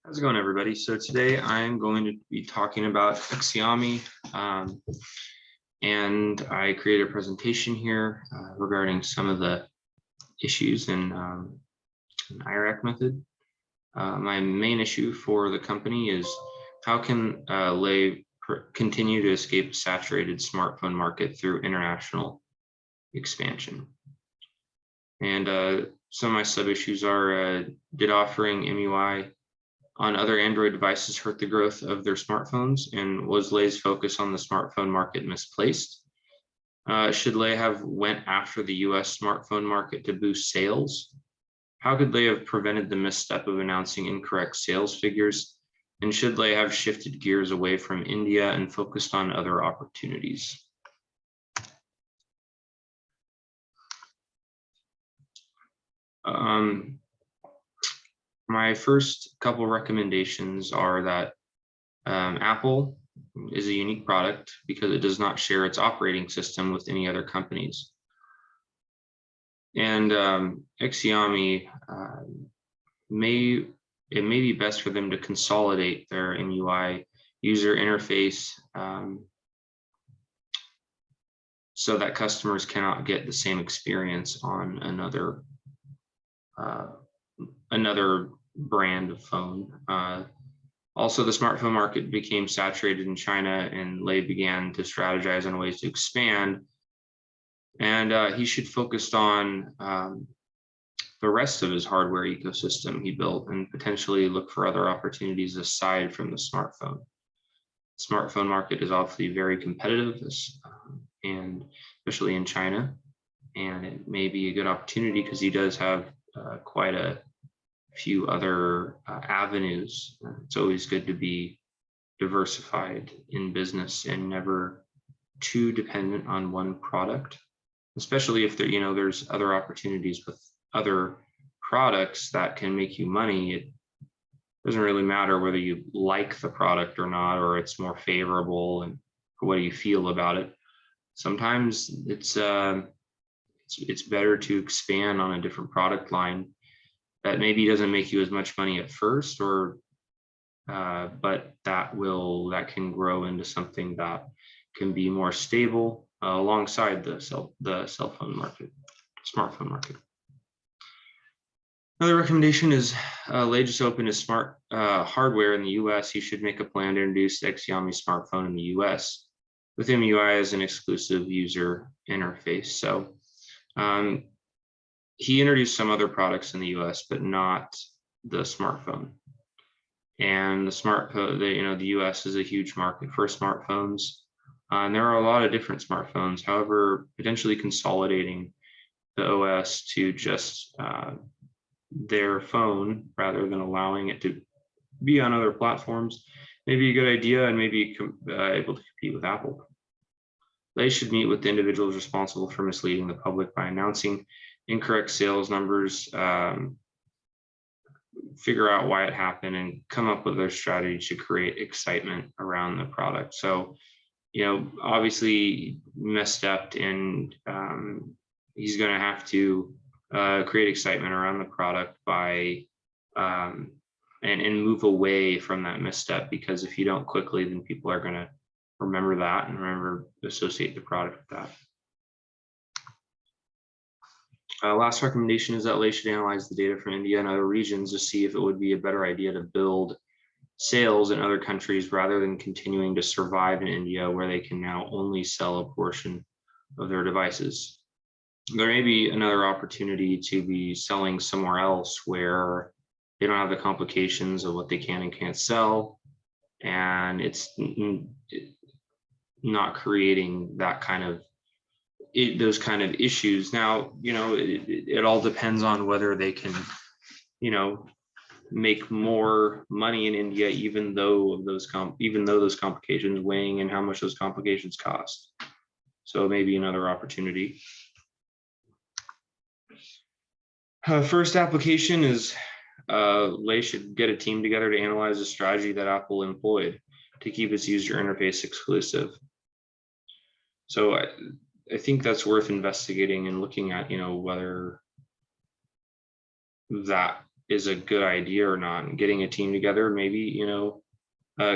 How's it going, everybody? So today I'm going to be talking about Xiaomi, and I created a presentation here regarding some of the issues in an IRAC method. My main issue for the company is how can Lei continue to escape a saturated smartphone market through international expansion? And some of my sub issues are, did offering MUI on other Android devices hurt the growth of their smartphones, and was Lei's focus on the smartphone market misplaced? Should Lei have went after the US smartphone market to boost sales? How could Lei have prevented the misstep of announcing incorrect sales figures? And should Lei have shifted gears away from India and focused on other opportunities? My first couple recommendations are that Apple is a unique product because it does not share its operating system with any other companies. And Xiaomi, may be best for them to consolidate their MUI user interface so that customers cannot get the same experience on another brand of phone. Also, the smartphone market became saturated in China, and Lei began to strategize on ways to expand. And he should focus on the rest of his hardware ecosystem he built and potentially look for other opportunities aside from the smartphone. The smartphone market is obviously very competitive, and especially in China. And it may be a good opportunity because he does have quite a few other avenues. It's always good to be diversified in business and never too dependent on one product, especially if there's other opportunities with other products that can make you money. It doesn't really matter whether you like the product or not, or it's more favorable and what do you feel about it. Sometimes it's better to expand on a different product line that maybe doesn't make you as much money at first, or but that can grow into something that can be more stable alongside the smartphone market. Another recommendation is Lei just opened his smart hardware in the US. He should make a plan to introduce the Xiaomi smartphone in the US with MUI as an exclusive user interface. So he introduced some other products in the US, but not the smartphone. And the US is a huge market for smartphones. And there are a lot of different smartphones. However, potentially consolidating the OS to just their phone rather than allowing it to be on other platforms may be a good idea, and maybe able to compete with Apple. They should meet with the individuals responsible for misleading the public by announcing incorrect sales numbers, figure out why it happened, and come up with a strategy to create excitement around the product. So, obviously messed up, and he's going to have to create excitement around the product by and move away from that misstep, because if you don't quickly, then people are going to remember that and associate the product with that. Last recommendation is that Lei should analyze the data from India and other regions to see if it would be a better idea to build sales in other countries rather than continuing to survive in India, where they can now only sell a portion of their devices. There may be another opportunity to be selling somewhere else where they don't have the complications of what they can and can't sell, and it's not creating that those kind of issues. Now, it all depends on whether they can, make more money in India, even though those complications, weighing in how much those complications cost. So maybe another opportunity. First application is Lei should get a team together to analyze the strategy that Apple employed to keep its user interface exclusive. So I think that's worth investigating and looking at, whether that is a good idea or not. And getting a team together, maybe,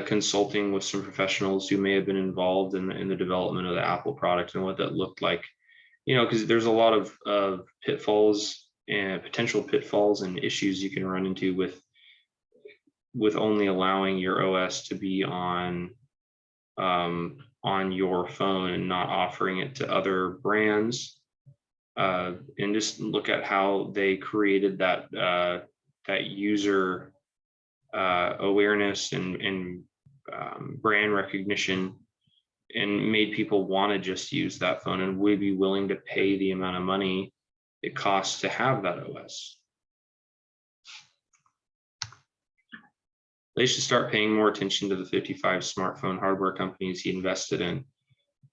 consulting with some professionals who may have been involved in the development of the Apple product and what that looked like, because there's a lot of pitfalls and potential pitfalls and issues you can run into with only allowing your OS to be on your phone and not offering it to other brands. And just look at how they created that user awareness and brand recognition, and made people want to just use that phone and would be willing to pay the amount of money it costs to have that OS. They should start paying more attention to the 55 smartphone hardware companies he invested in.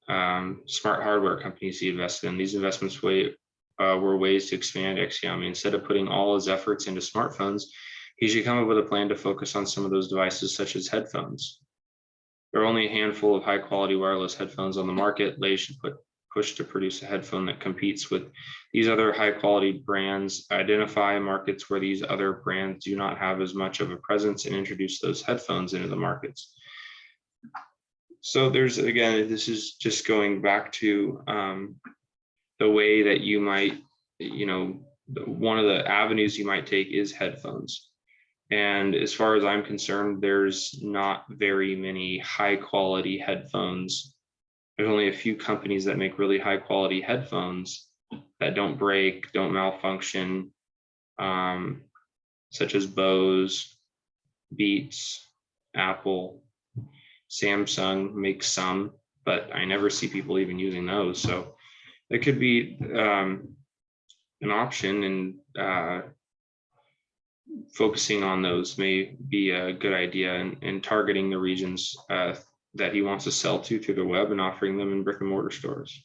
Smart hardware companies he invested in. These investments were ways to expand Xiaomi. Instead of putting all his efforts into smartphones, he should come up with a plan to focus on some of those devices, such as headphones. There are only a handful of high quality wireless headphones on the market. Lei should push to produce a headphone that competes with these other high quality brands, identify markets where these other brands do not have as much of a presence, and introduce those headphones into the markets. So there's, again, this is just going back to the way that you might, one of the avenues you might take is headphones. And as far as I'm concerned, there's not very many high quality headphones. There's only a few companies that make really high quality headphones that don't break, don't malfunction, such as Bose, Beats, Apple, Samsung makes some, but I never see people even using those. So it could be an option, and focusing on those may be a good idea, and targeting the regions that he wants to sell to through the web and offering them in brick and mortar stores.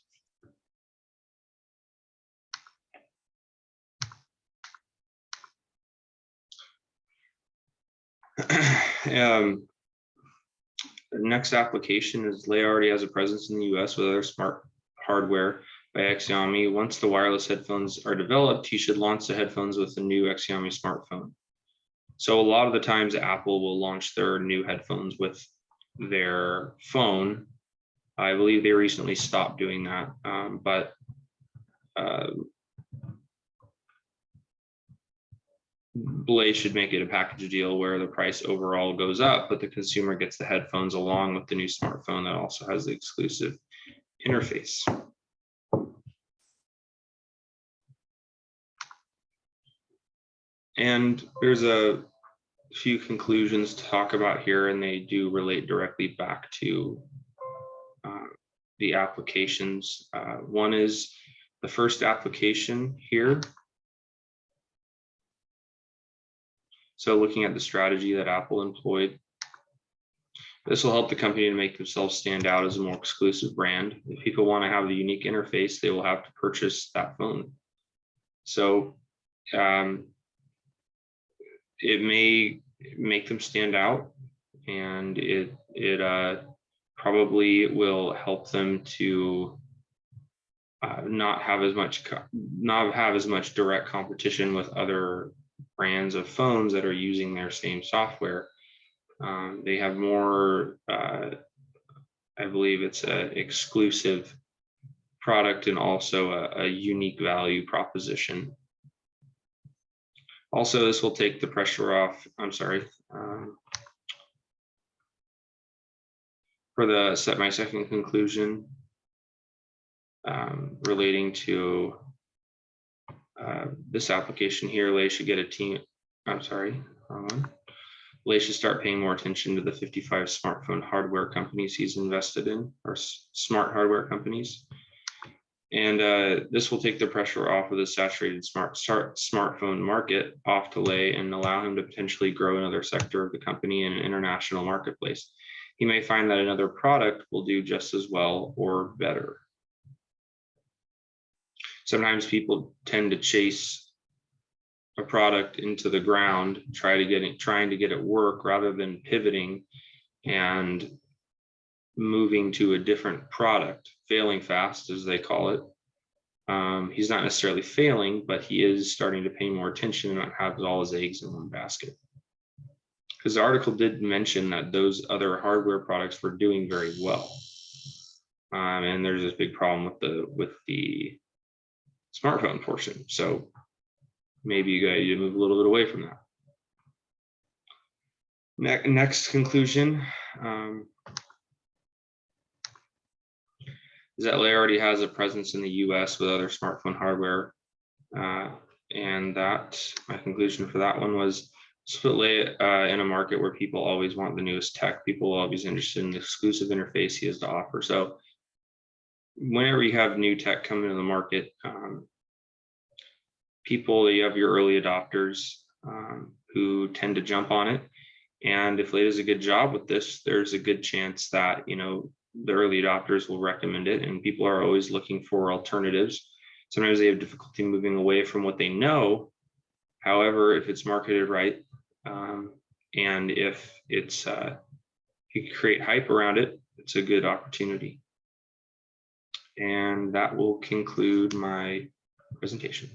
The next application is Lei already has a presence in the US with other smart hardware by Xiaomi. Once the wireless headphones are developed, he should launch the headphones with the new Xiaomi smartphone. So a lot of the times Apple will launch their new headphones with their phone. I believe they recently stopped doing that, but Lei should make it a package deal where the price overall goes up, but the consumer gets the headphones along with the new smartphone that also has the exclusive interface. And there's a few conclusions to talk about here, and they do relate directly back to the applications. One is the first application here. So looking at the strategy that Apple employed, this will help the company to make themselves stand out as a more exclusive brand. If people want to have the unique interface, they will have to purchase that phone. So it may make them stand out, and it probably will help them to not have as much direct competition with other brands of phones that are using their same software. They have more, I believe it's an exclusive product and also a unique value proposition. Also, this will take the pressure off, for my second conclusion, relating to this application here, Lei should get a team, wrong one. Lei should start paying more attention to the 55 smartphone hardware companies he's invested in, or smart hardware companies. And this will take the pressure off of the saturated smartphone market off to Lei and allow him to potentially grow another sector of the company in an international marketplace. He may find that another product will do just as well or better. Sometimes people tend to chase a product into the ground, trying to get it work rather than pivoting and moving to a different product, failing fast, as they call it. He's not necessarily failing, but he is starting to pay more attention and not have all his eggs in one basket. Because the article did mention that those other hardware products were doing very well. And there's this big problem with the smartphone portion. So maybe you got to move a little bit away from that. Next conclusion is that Lei already has a presence in the US with other smartphone hardware. And that my conclusion for that one was put Lei in a market where people always want the newest tech. People are always interested in the exclusive interface he has to offer. So whenever you have new tech coming into the market, you have your early adopters who tend to jump on it. And if Lei does a good job with this, there's a good chance that, the early adopters will recommend it, and people are always looking for alternatives. Sometimes they have difficulty moving away from what they know. However, if it's marketed right, and if it's you create hype around it, it's a good opportunity. And that will conclude my presentation.